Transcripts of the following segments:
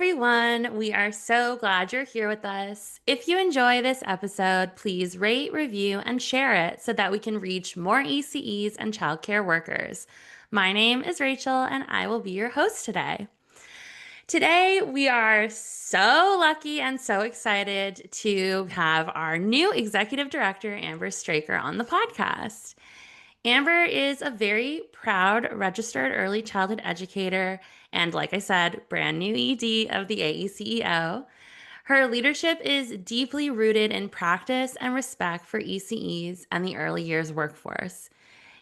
everyone. We are so glad you're here with us. If you enjoy this episode, please rate, review, and share it so that we can reach more ECEs and childcare workers. My name is Rachel, and I will be your host today. Today, we are so lucky and so excited to have our new Executive Director, Amber Straker, on the podcast. Amber is a very proud registered early childhood educator and, like I said, brand new ED of the AECEO. Her leadership is deeply rooted in practice and respect for ECEs and the early years workforce.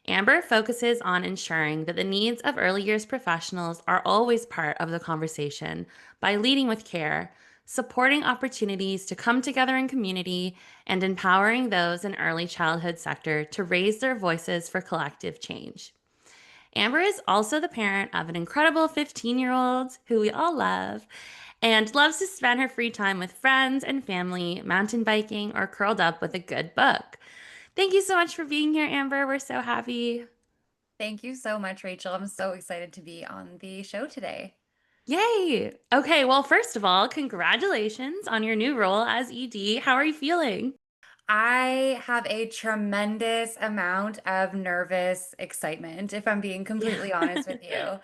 Amber focuses on ensuring that the needs of early years professionals are always part of the conversation by leading with care, supporting opportunities to come together in community, and empowering those in early childhood sector to raise their voices for collective change. Amber is also the parent of an incredible 15-year-old who we all love and loves to spend her free time with friends and family, mountain biking, or curled up with a good book. Thank you so much for being here, Amber. We're so happy. Thank you so much, Rachel. I'm so excited to be on the show today. Yay. Okay, well, first of all, congratulations on your new role as ED. How are you feeling? I have a tremendous amount of nervous excitement, if I'm being Yeah. completely honest with you.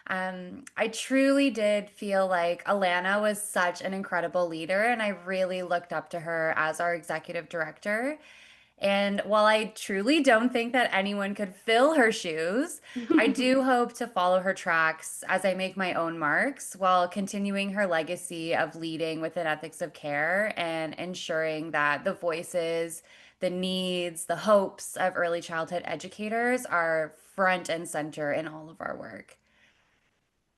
I truly did feel like Alana was such an incredible leader, and I really looked up to her as our executive director. And while I truly don't think that anyone could fill her shoes, I do hope to follow her tracks as I make my own marks while continuing her legacy of leading with an ethics of care and ensuring that the voices, the needs, the hopes of early childhood educators are front and center in all of our work.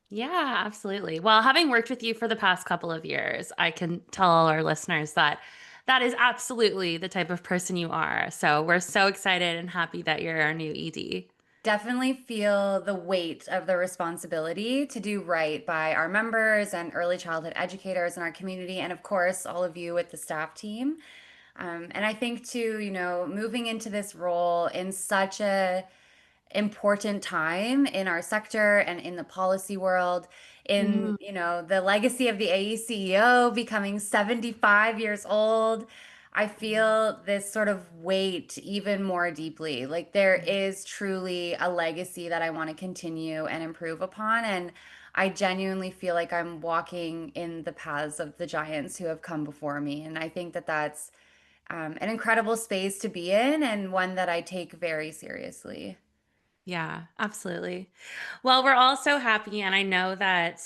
Yeah, absolutely. Well, having worked with you for the past couple of years, I can tell all our listeners that that is absolutely the type of person you are. So we're so excited and happy that you're our new ED. Definitely feel the weight of the responsibility to do right by our members and early childhood educators in our community, and of course, all of you with the staff team. And I think too, moving into this role in such a important time in our sector and in the policy world, in, Mhm. the legacy of the AECEO becoming 75 years old. I feel this sort of weight even more deeply. Like there is truly a legacy that I want to continue and improve upon. And I genuinely feel like I'm walking in the paths of the giants who have come before me. And I think that that's an incredible space to be in and one that I take very seriously. Yeah, absolutely. Well, we're all so happy, and I know that,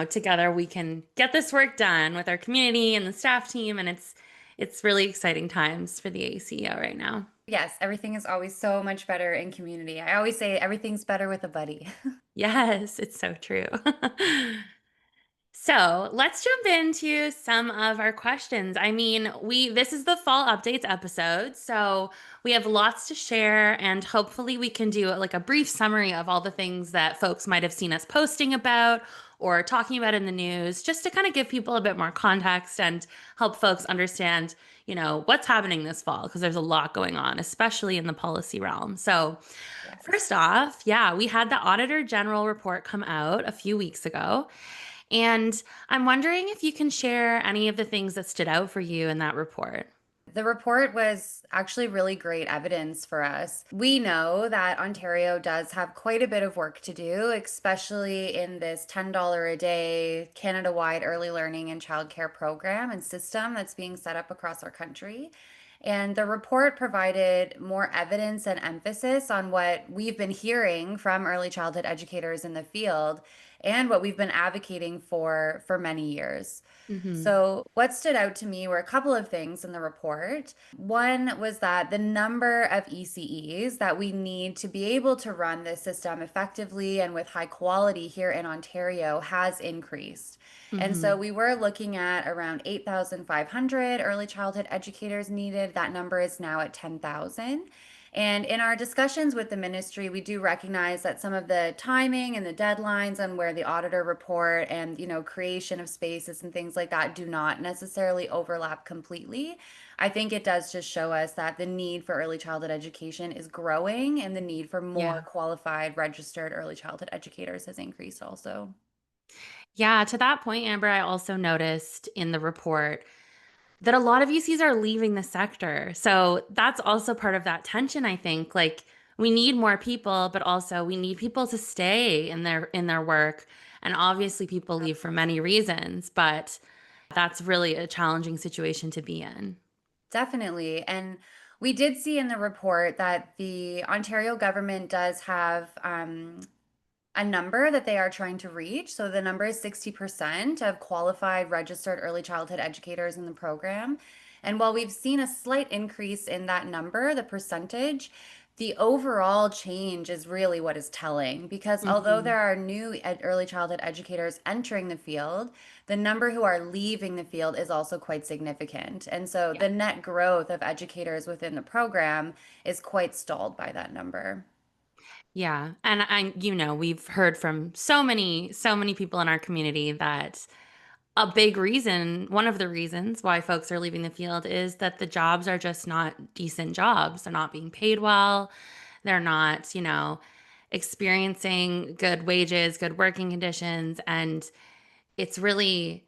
together we can get this work done with our community and the staff team, and it's really exciting times for the ACO right now. Yes, everything is always so much better in community. I always say everything's better with a buddy. Yes, it's so true. So let's jump into some of our questions. I mean, this is the fall updates episode, so we have lots to share, and hopefully we can do like a brief summary of all the things that folks might have seen us posting about or talking about in the news, just to kind of give people a bit more context and help folks understand, what's happening this fall, because there's a lot going on, especially in the policy realm. So, Yes. first off, yeah, we had the Auditor General report come out a few weeks ago. And I'm wondering if you can share any of the things that stood out for you in that report. The report was actually really great evidence for us. We know that Ontario does have quite a bit of work to do, especially in this $10 a day Canada wide early learning and childcare program and system that's being set up across our country. And the report provided more evidence and emphasis on what we've been hearing from early childhood educators in the field and what we've been advocating for many years. Hmm. So, what stood out to me were a couple of things in the report. One was that the number of ECEs that we need to be able to run this system effectively and with high quality here in Ontario has increased. And so Hmm. we were looking at around 8,500 early childhood educators needed. That number is now at 10,000. And in our discussions with the ministry, we do recognize that some of the timing and the deadlines on where the auditor report and, creation of spaces and things like that do not necessarily overlap completely. I think it does just show us that the need for early childhood education is growing and the need for more Yeah. qualified registered early childhood educators has increased also. Yeah, to that point, Amber, I also noticed in the report that a lot of UCs are leaving the sector. So that's also part of that tension, I think. Like we need more people, but also we need people to stay in their work. And obviously people leave for many reasons, but that's really a challenging situation to be in. Definitely. And we did see in the report that the Ontario government does have a number that they are trying to reach. So the number is 60% of qualified registered early childhood educators in the program. And while we've seen a slight increase in that number, the percentage, the overall change is really what is telling because although Hmm. there are new early childhood educators entering the field, the number who are leaving the field is also quite significant. And so Yeah. the net growth of educators within the program is quite stalled by that number. Yeah. We've heard from so many people in our community that a big reason, one of the reasons why folks are leaving the field is that the jobs are just not decent jobs. They're not being paid well. They're not, experiencing good wages, good working conditions. And it's really,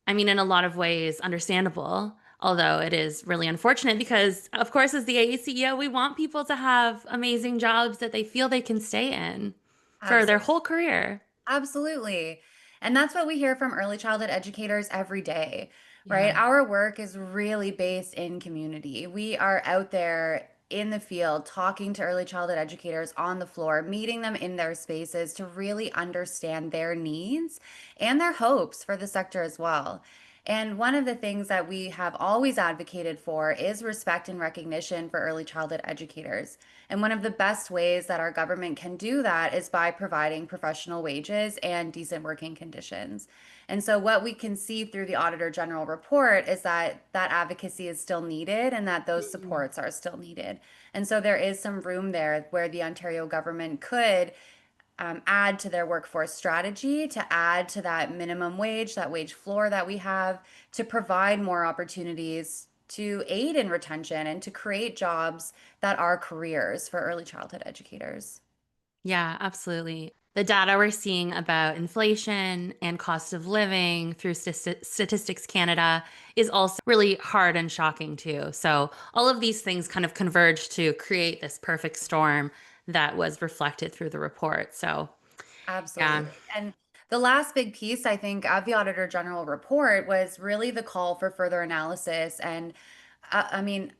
I mean, in a lot of ways, understandable. Although it is really unfortunate because, of course, as the AECEO, we want people to have amazing jobs that they feel they can stay in for their Absolutely. whole career. Absolutely. And that's what we hear from early childhood educators every day, right? Yeah. Our work is really based in community. We are out there in the field talking to early childhood educators on the floor, meeting them in their spaces to really understand their needs and their hopes for the sector as well. And one of the things that we have always advocated for is respect and recognition for early childhood educators. And one of the best ways that our government can do that is by providing professional wages and decent working conditions. And so, what we can see through the Auditor General report is that that advocacy is still needed and that those Mhm. supports are still needed. And so, there is some room there where the Ontario government could add to their workforce strategy, to add to that minimum wage, that wage floor that we have, to provide more opportunities to aid in retention and to create jobs that are careers for early childhood educators. Yeah, absolutely. The data we're seeing about inflation and cost of living through Statistics Canada is also really hard and shocking too. So, all of these things kind of converge to create this perfect storm that was reflected through the report. So, yeah. Absolutely. And the last big piece, I think, of the Auditor General report was really the call for further analysis and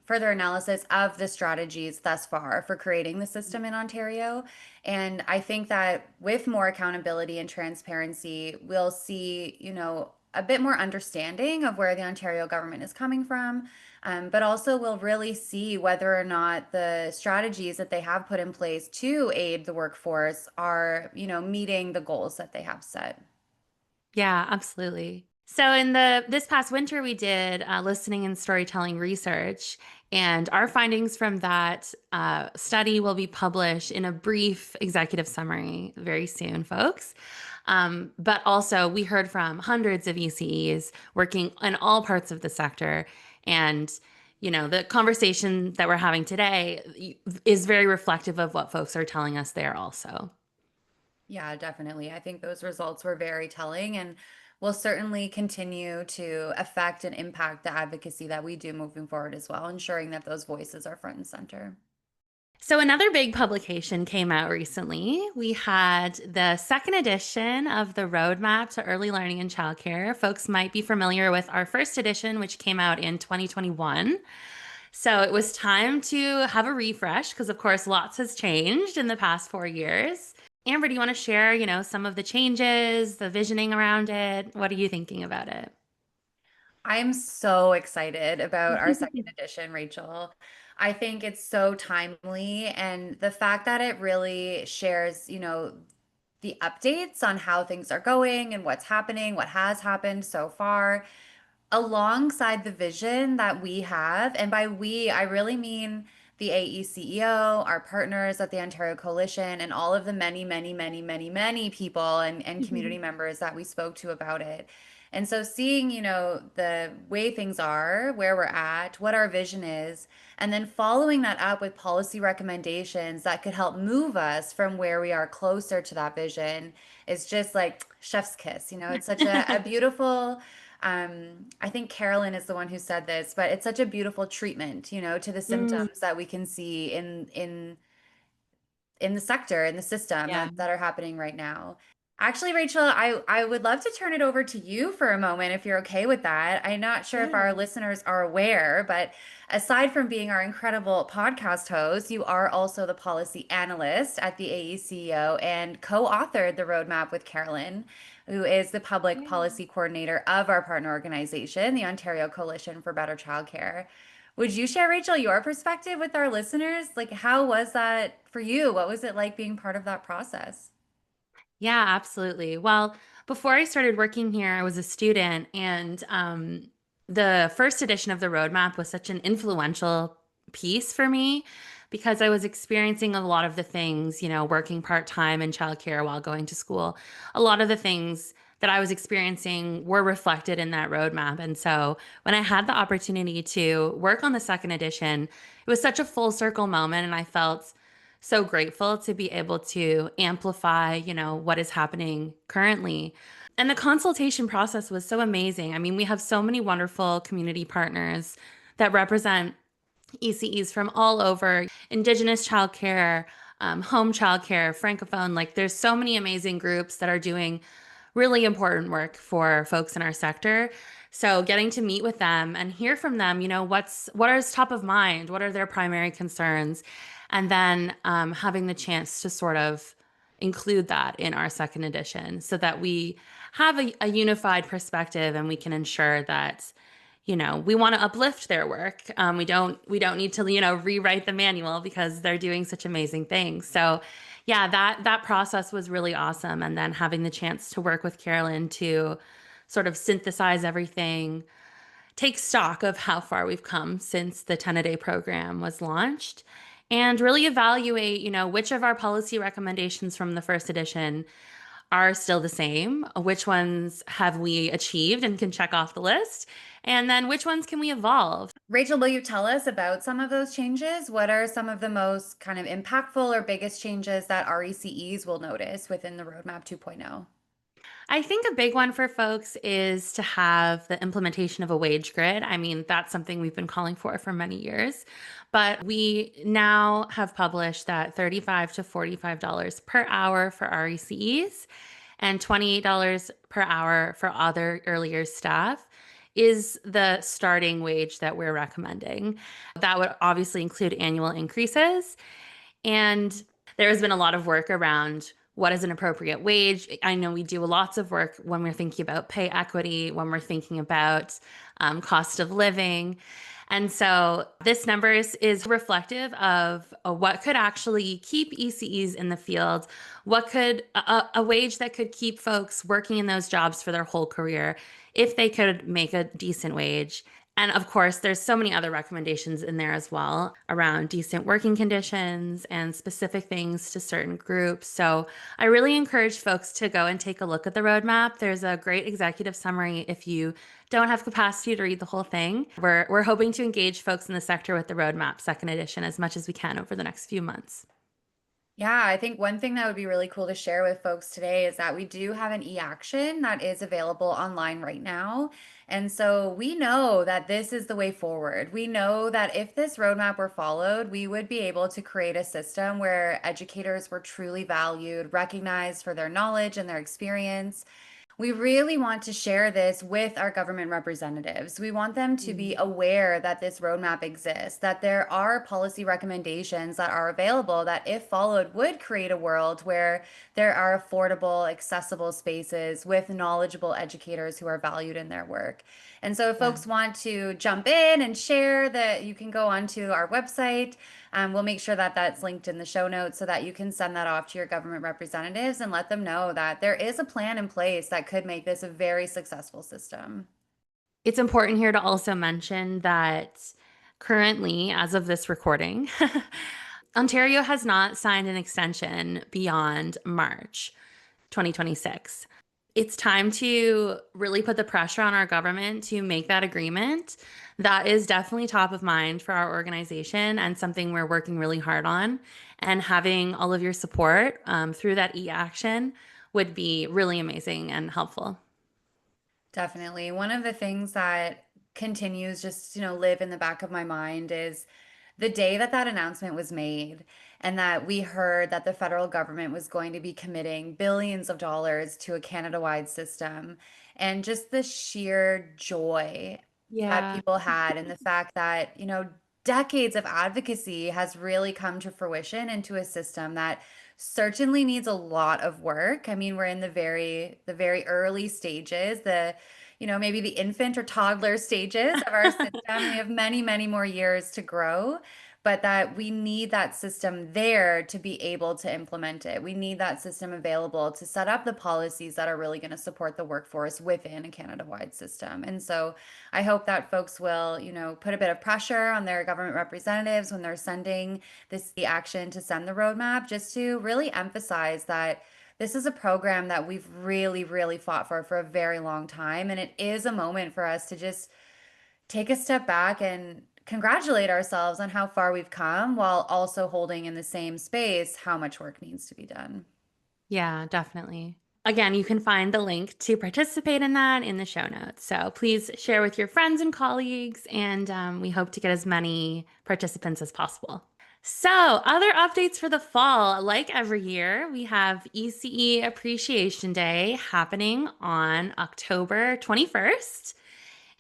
further analysis of the strategies thus far for creating the system in Ontario. And I think that with more accountability and transparency, we'll see, a bit more understanding of where the Ontario government is coming from. But also, we'll really see whether or not the strategies that they have put in place to aid the workforce are, meeting the goals that they have set. Yeah, absolutely. So in the this past winter, we did listening and storytelling research, and our findings from that study will be published in a brief executive summary very soon, folks. But also, we heard from hundreds of ECEs working in all parts of the sector, and the conversation that we're having today is very reflective of what folks are telling us there also. Yeah, definitely. I think those results were very telling and will certainly continue to affect and impact the advocacy that we do moving forward as well, ensuring that those voices are front and center. So, another big publication came out recently. We had the second edition of the Roadmap to Early Learning and Childcare. Folks might be familiar with our first edition, which came out in 2021. So, it was time to have a refresh because, of course, lots has changed in the past 4 years. Amber, do you want to share, some of the changes, the visioning around it? What are you thinking about it? I'm so excited about our second edition, Rachel. I think it's so timely, and the fact that it really shares, the updates on how things are going and what's happening, what has happened so far, alongside the vision that we have. And by we, I really mean the AECEO, our partners at the Ontario Coalition, and all of the many, many, many, many, many people and community Mhm. members that we spoke to about it. And so seeing, the way things are, where we're at, what our vision is, and then following that up with policy recommendations that could help move us from where we are closer to that vision is just like chef's kiss. It's such a beautiful, I think Carolyn is the one who said this, but it's such a beautiful treatment, to the Mm, symptoms that we can see in the sector, in the system yeah. that are happening right now. Actually, Rachel, I would love to turn it over to you for a moment if you're okay with that. I'm not sure if our Yeah. listeners are aware, but aside from being our incredible podcast host, you are also the policy analyst at the AECEO and co-authored the roadmap with Carolyn, who is the public Yeah. policy coordinator of our partner organization, the Ontario Coalition for Better Childcare. Would you share, Rachel, your perspective with our listeners? Like, how was that for you? What was it like being part of that process? Yeah, absolutely. Well, before I started working here, I was a student, and the first edition of the roadmap was such an influential piece for me because I was experiencing a lot of the things, working part-time in childcare while going to school. A lot of the things that I was experiencing were reflected in that roadmap. And so when I had the opportunity to work on the second edition, it was such a full circle moment, and I felt so grateful to be able to amplify, what is happening currently. And the consultation process was so amazing. I mean, we have so many wonderful community partners that represent ECEs from all over, Indigenous childcare, home childcare, Francophone. Like, there's so many amazing groups that are doing really important work for folks in our sector. So getting to meet with them and hear from them, what is top of mind, what are their primary concerns, and then having the chance to sort of include that in our second edition so that we have a unified perspective and we can ensure that we want to uplift their work. We don't need to rewrite the manual because they're doing such amazing things. So yeah, that process was really awesome. And then having the chance to work with Carolyn to sort of synthesize everything, take stock of how far we've come since the 10-a-day program was launched, and really evaluate, which of our policy recommendations from the first edition are still the same, which ones have we achieved and can check off the list, and then which ones can we evolve. Rachel, will you tell us about some of those changes? What are some of the most kind of impactful or biggest changes that RECEs will notice within the Roadmap 2.0? I think a big one for folks is to have the implementation of a wage grid. I mean, that's something we've been calling for many years, but we now have published that $35 to $45 per hour for RECEs and $28 per hour for other early years staff is the starting wage that we're recommending. That would obviously include annual increases. And there has been a lot of work around what is an appropriate wage. I know we do lots of work when we're thinking about pay equity, when we're thinking about cost of living. And so this number is reflective of what could actually keep ECEs in the field, what could a wage that could keep folks working in those jobs for their whole career if they could make a decent wage. And of course, there's so many other recommendations in there as well around decent working conditions and specific things to certain groups. So I really encourage folks to go and take a look at the roadmap. There's a great executive summary if you don't have capacity to read the whole thing. We're hoping to engage folks in the sector with the roadmap second edition as much as we can over the next few months. Yeah, I think one thing that would be really cool to share with folks today is that we do have an e-action that is available online right now. And so we know that this is the way forward. We know that if this roadmap were followed, we would be able to create a system where educators were truly valued, recognized for their knowledge and their experience. We really want to share this with our government representatives. We want them to be Mm. aware that this roadmap exists, that there are policy recommendations that are available that, if followed, would create a world where there are affordable, accessible spaces with knowledgeable educators who are valued in their work. And so, if Yeah. folks want to jump in and share, that you can go onto our website. We'll make sure that that's linked in the show notes so that you can send that off to your government representatives and let them know that there is a plan in place that could make this a very successful system. It's important here to also mention that Currently, as of this recording, Ontario has not signed an extension beyond March 2026. It's time to really put the pressure on our government to make that agreement. That is definitely top of mind for our organization and something we're working really hard on. And having all of your support through that e-action would be really amazing and helpful. Definitely. One of the things that continues just, live in the back of my mind is the day that that announcement was made and that we heard that the federal government was going to be committing billions of dollars to a Canada-wide system, and just the sheer joy that Yeah. people had, and the fact that, decades of advocacy has really come to fruition into a system that certainly needs a lot of work. I mean, we're in the very early stages, maybe the infant or toddler stages of our system. We have many, many more years to grow, but that we need that system there to be able to implement it. We need that system available to set up the policies that are really going to support the workforce within a Canada-wide system. And so I hope that folks will, put a bit of pressure on their government representatives when they're sending the action to send the roadmap, just to really emphasize that this is a program that we've really, really fought for a very long time. And it is a moment for us to just take a step back and congratulate ourselves on how far we've come, while also holding in the same space how much work needs to be done. Yeah, definitely. Again, you can find the link to participate in that in the show notes. So please share with your friends and colleagues, and we hope to get as many participants as possible. So, other updates for the fall. Like every year, we have ECE Appreciation Day happening on October 21st.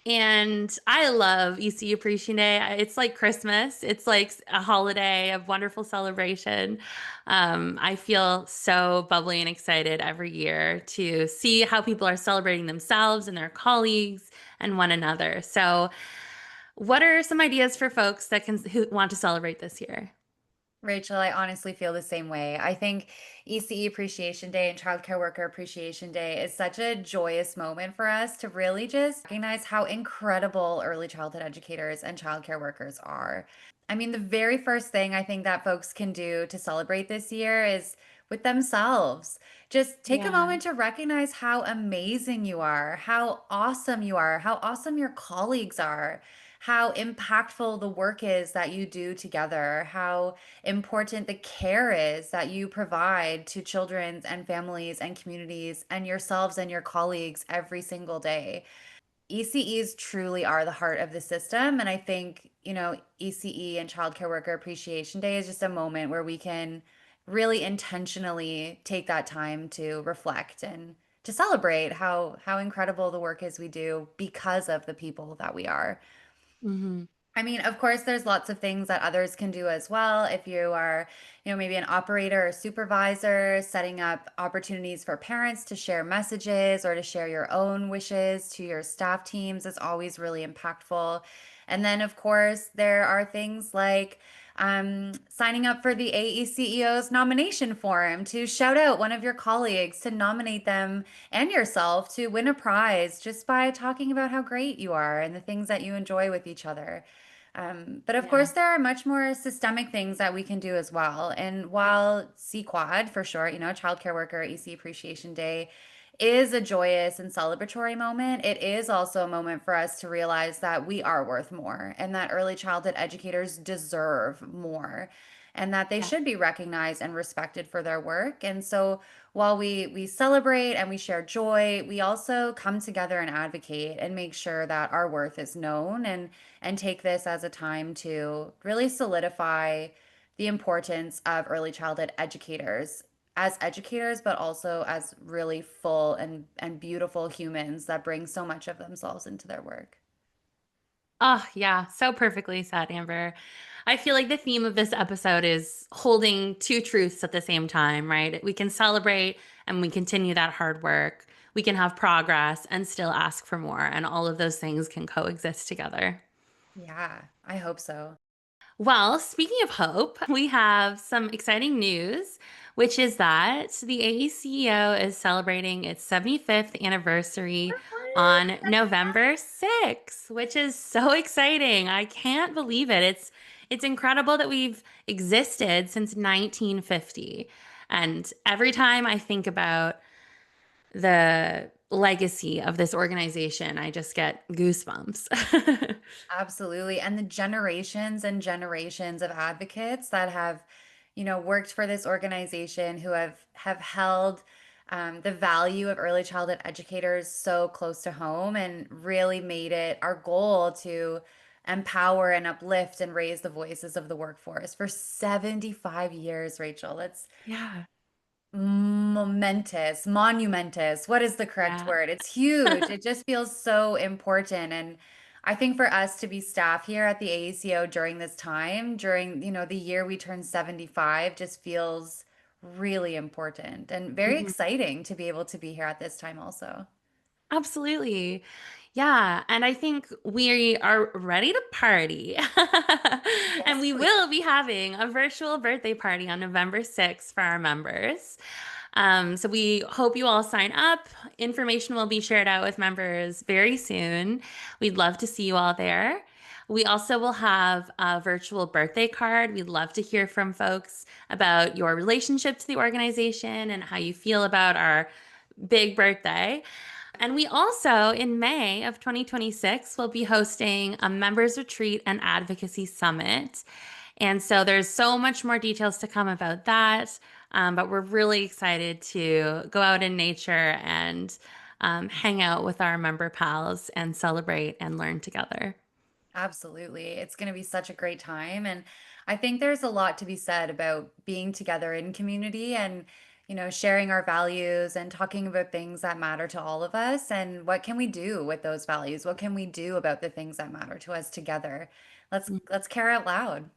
And I love ECU Appreciation Day. It's like Christmas. It's like a holiday, a wonderful celebration. I feel so bubbly and excited every year to see how people are celebrating themselves and their colleagues and one another. So, what are some ideas for folks who want to celebrate this year? Rachel, I honestly feel the same way. I think ECE Appreciation Day and Childcare Worker Appreciation Day is such a joyous moment for us to really just recognize how incredible early childhood educators and childcare workers are. I mean, the very first thing I think that folks can do to celebrate this year is with themselves. Just take a Yeah. moment to recognize how amazing you are, how awesome you are, how awesome your colleagues are, how impactful the work is that you do together, how important the care is that you provide to children and families and communities and yourselves and your colleagues every single day. ECEs truly are the heart of the system. And I think, ECE and Childcare Worker Appreciation Day is just a moment where we can really intentionally take that time to reflect and to celebrate how incredible the work is we do because of the people that we are. Hmm. I mean, of course, there's lots of things that others can do as well. If you are, maybe an operator or supervisor, setting up opportunities for parents to share messages or to share your own wishes to your staff teams is always really impactful. And then, of course, there are things like signing up for the AECEO's nomination form to shout out one of your colleagues, to nominate them and yourself to win a prize just by talking about how great you are and the things that you enjoy with each other. But of Yeah. course, there are much more systemic things that we can do as well. And while CQUAD, for sure, Child Care Worker EC Appreciation Day is a joyous and celebratory moment, it is also a moment for us to realize that we are worth more and that early childhood educators deserve more and that they Yeah. should be recognized and respected for their work. And so while we celebrate and we share joy, we also come together and advocate and make sure that our worth is known, and take this as a time to really solidify the importance of early childhood educators as educators, but also as really full and beautiful humans that bring so much of themselves into their work. Oh, yeah. So perfectly said, Amber. I feel like the theme of this episode is holding two truths at the same time, right? We can celebrate and we continue that hard work. We can have progress and still ask for more, and all of those things can coexist together. Yeah, I hope so. Well, speaking of hope, we have some exciting news, which is that the AECEO is celebrating its 75th anniversary on November 6th, which is so exciting. I can't believe it. It's incredible that we've existed since 1950. And every time I think about the legacy of this organization, I just get goosebumps. Absolutely. And the generations and generations of advocates that have, worked for this organization who have held the value of early childhood educators so close to home and really made it our goal to empower and uplift and raise the voices of the workforce for 75 years, Rachel. That's Yeah. monumentous. What is the correct Yeah. word? It's huge. It just feels so important. And I think for us to be staff here at the AECO during this time, during, the year we turn 75, just feels really important and very Mhm. exciting to be able to be here at this time also. Absolutely. Yeah. And I think we are ready to party. And Yes, we please. will be having a virtual birthday party on November 6th for our members. So we hope you all sign up. Information will be shared out with members very soon. We'd love to see you all there. We also will have a virtual birthday card. We'd love to hear from folks about your relationship to the organization and how you feel about our big birthday. And we also, in May of 2026, will be hosting a members retreat and advocacy summit. And so there's so much more details to come about that. But we're really excited to go out in nature and hang out with our member pals and celebrate and learn together. Absolutely. It's going to be such a great time. And I think there's a lot to be said about being together in community and, sharing our values and talking about things that matter to all of us. And what can we do with those values? What can we do about the things that matter to us together? Let's care out loud.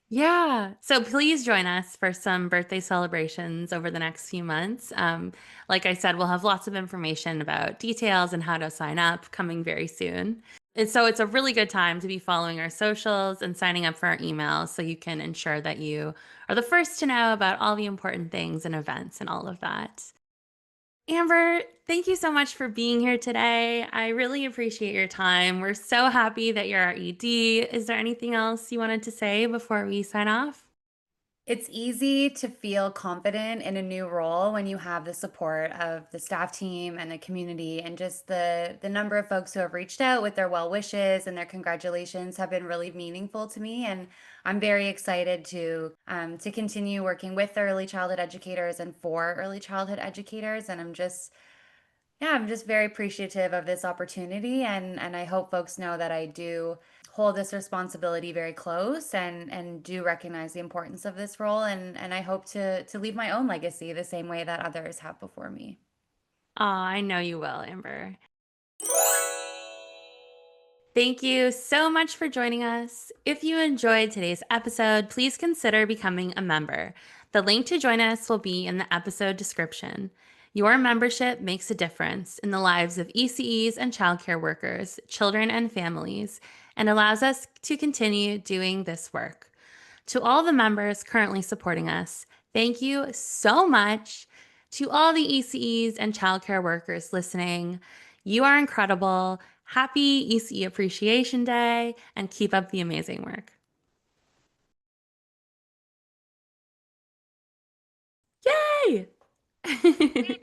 Yeah. So please join us for some birthday celebrations over the next few months. Like I said, we'll have lots of information about details and how to sign up coming very soon. And so it's a really good time to be following our socials and signing up for our emails so you can ensure that you are the first to know about all the important things and events and all of that. Amber, thank you so much for being here today. I really appreciate your time. We're so happy that you're our ED. Is there anything else you wanted to say before we sign off? It's easy to feel confident in a new role when you have the support of the staff team and the community, and just the number of folks who have reached out with their well wishes and their congratulations have been really meaningful to me. And I'm very excited to continue working with early childhood educators and for early childhood educators. And I'm just very appreciative of this opportunity, and I hope folks know that I do hold this responsibility very close and do recognize the importance of this role, and I hope to leave my own legacy the same way that others have before me. Oh, I know you will, Amber. Thank you so much for joining us. If you enjoyed today's episode, please consider becoming a member. The link to join us will be in the episode description. Your membership makes a difference in the lives of ECEs and childcare workers, children, and families, and allows us to continue doing this work. To all the members currently supporting us, thank you so much. To all the ECEs and childcare workers listening, you are incredible. Happy ECE Appreciation Day and keep up the amazing work. Yay! We did